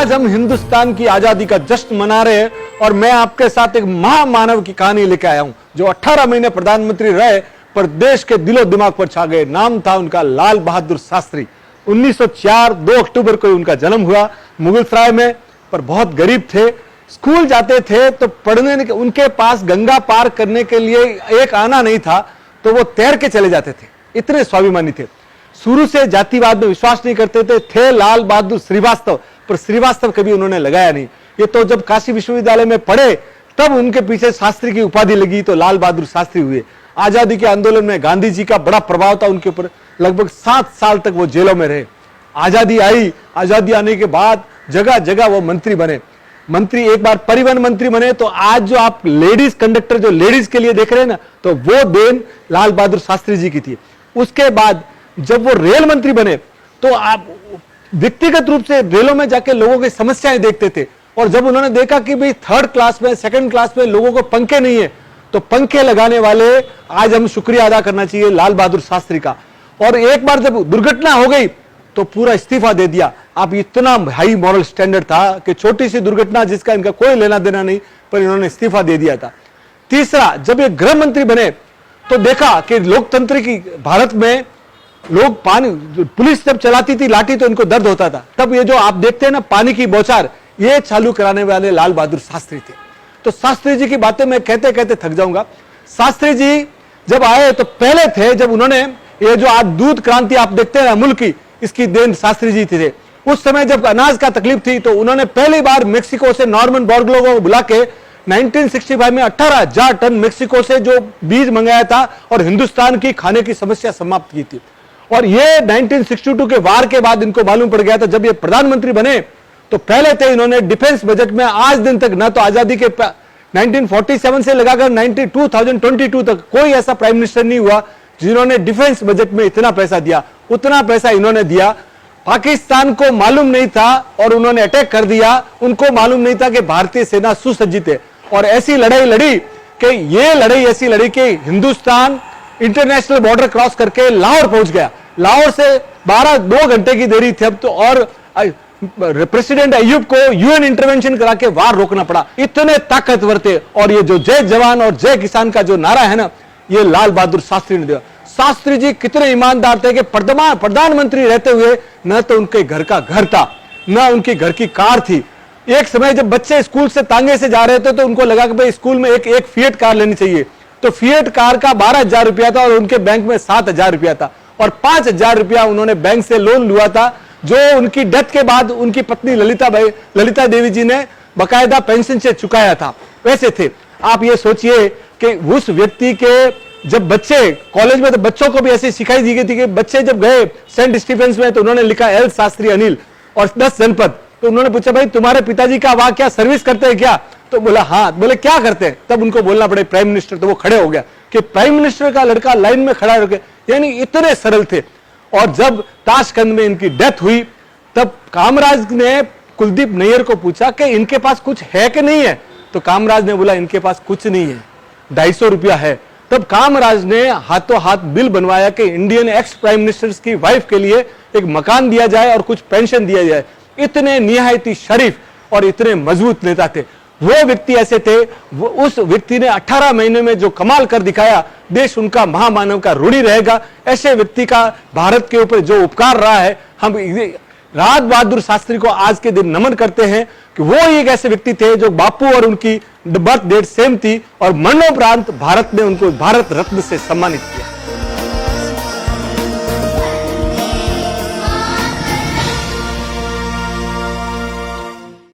आज हम हिंदुस्तान की आजादी का जश्न मना रहे हैं और मैं आपके साथ एक महामानव की कहानी लेके आया हूं जो 18 महीने प्रधानमंत्री रहे पर देश के दिलो दिमाग पर छा गए। नाम था उनका लाल बहादुर शास्त्री। 1904 2 अक्टूबर को उनका जन्म हुआ मुगलसराय में, पर बहुत गरीब थे। स्कूल जाते थे तो पढ़ने के उनके पास गंगा पार करने के लिए एक आना नहीं था तो वो तैर के चले जाते थे, इतने स्वाभिमानी थे। शुरू से जातिवाद में विश्वास नहीं करते थे लाल बहादुर श्रीवास्तव, पर श्रीवास्तव कभी उन्होंने लगाया नहीं। ये तो जब काशी विश्वविद्यालय में पढ़े तब उनके पीछे शास्त्री की उपाधि लगी तो लाल बहादुर शास्त्री हुए। आजादी के आंदोलन में गांधी जी का बड़ा प्रभाव था उनके ऊपर। लगभग 7 साल तक वो जेलों में रहे। आजादी आई, आजादी आने के बाद जगह जगह वो मंत्री बने। मंत्री एक बार परिवहन मंत्री बने तो आज जो आप लेडीज कंडक्टर जो लेडीज के लिए देख रहे हैं ना, तो वो देन लाल बहादुर शास्त्री जी की थी। उसके बाद जब वो रेल मंत्री बने तो आप व्यक्तिगत रूप से रेलों में जाके लोगों की समस्याएं देखते थे और जब उन्होंने देखा कि भाई 3rd क्लास में 2nd क्लास में लोगों को पंखे नहीं है तो पंखे लगाने वाले आज हम शुक्रिया अदा करना चाहिए लाल बहादुर शास्त्री का। और एक बार जब दुर्घटना हो गई तो पूरा इस्तीफा दे दिया। आप इतना हाई मॉरल स्टैंडर्ड था कि छोटी सी दुर्घटना जिसका इनका कोई लेना देना नहीं, पर इन्होंने इस्तीफा दे दिया था। तीसरा, जब ये गृह मंत्री बने तो देखा कि लोकतंत्र की भारत में लोग पानी, पुलिस जब चलाती थी लाठी तो इनको दर्द होता था। तब ये जो आप देखते हैं ना पानी की बौछार, ये चालू कराने वाले लाल बहादुर शास्त्री थे। तो शास्त्री जी की बातें मैं कहते कहते थक जाऊंगा। शास्त्री जी जब आए तो पहले थे जब उन्होंने ये जो आज दूध क्रांति आप देखते हैं अमूल की, इसकी देन शास्त्री जी थे। उस समय जब अनाज का तकलीफ थी तो उन्होंने पहली बार मेक्सिको से नॉर्मन बोरगोलो को बुला के 1965 में 18,000 टन मेक्सिको से जो बीज मंगाया था और हिंदुस्तान की खाने की समस्या समाप्त की थी। और ये 1962 के वार के बाद इनको मालूम पड़ गया था। जब ये प्रधानमंत्री बने तो पहले थे इन्होंने डिफेंस बजट में आज दिन तक ना तो आजादी के 1947 से लगाकर 2022 तक कोई ऐसा प्राइम मिनिस्टर नहीं हुआ जिन्होंने डिफेंस बजट में इतना पैसा दिया। उतना पैसा इन्होंने दिया। पाकिस्तान को मालूम नहीं था और उन्होंने अटैक कर दिया। उनको मालूम नहीं था कि भारतीय सेना सुसज्जित है और ऐसी लड़ाई लड़ी कि ये लड़ाई ऐसी लड़ी कि हिंदुस्तान इंटरनेशनल बॉर्डर क्रॉस करके लाहौर पहुंच गया। लाहौर से 2 घंटे की देरी थी अब तो, और प्रेसिडेंट अय्यूब को यूएन इंटरवेंशन करा के वार रोकना पड़ा। इतने ताकतवर थे। और ये जो जय जवान और जय किसान का जो नारा है ना, ये लाल बहादुर शास्त्री ने दिया। शास्त्री जी कितने ईमानदार थे कि प्रधानमंत्री रहते हुए न तो उनके घर का घर था न उनकी घर की कार थी। एक समय जब बच्चे स्कूल से तांगे से जा रहे थे तो उनको लगा कि भाई स्कूल में एक फिएट कार लेनी चाहिए। तो फिएट कार का 12,000 रुपया था और उनके बैंक में 7,000 रुपया था और 5,000 रुपया उन्होंने बैंक से लोन लिया था जो उनकी डेथ के बाद उनकी पत्नी ललिता देवी जी ने बकायदा पेंशन से चुकाया था। वैसे थे। आप ये सोचिए कि उस व्यक्ति के जब बच्चे कॉलेज में, तो बच्चों को भी ऐसी सिखाई दी गई थी कि बच्चे जब गए सेंट स्टीफेंस में तो उन्होंने लिखा एल शास्त्री अनिल और 10 जनपद। तो उन्होंने पूछा भाई तुम्हारे पिताजी का वहां क्या सर्विस करते हैं क्या? तो बोला हाँ। बोले क्या करते हैं? तब उनको बोलना पड़े प्राइम मिनिस्टर। तो वो खड़े हो गया कि प्राइम मिनिस्टर का लड़का लाइन में खड़ा होकर, यानी इतने सरल थे। और जब ताशकंद में इनकी डेथ हुई तब कामराज ने कुलदीप नैयर को पूछा कि इनके पास कुछ है कि नहीं है? तो कामराज ने बोला इनके पास कुछ नहीं है, 250 रुपया है। तब कामराज ने हाथों हाथ बिल बनवाया कि इंडियन एक्स प्राइम मिनिस्टर्स की वाइफ के लिए एक मकान दिया जाए और कुछ पेंशन दिया जाए। इतने निहायती शरीफ और इतने मजबूत नेता थे। वो व्यक्ति ऐसे थे। उस व्यक्ति ने 18 महीने में जो कमाल कर दिखाया, देश उनका महामानव का ऋणी रहेगा। ऐसे व्यक्ति का भारत के ऊपर जो उपकार रहा है, हम लाल बहादुर शास्त्री को आज के दिन नमन करते हैं कि वो एक ऐसे व्यक्ति थे जो बापू और उनकी बर्थ डेट सेम थी और मरणोपरांत भारत ने उनको भारत रत्न से सम्मानित किया।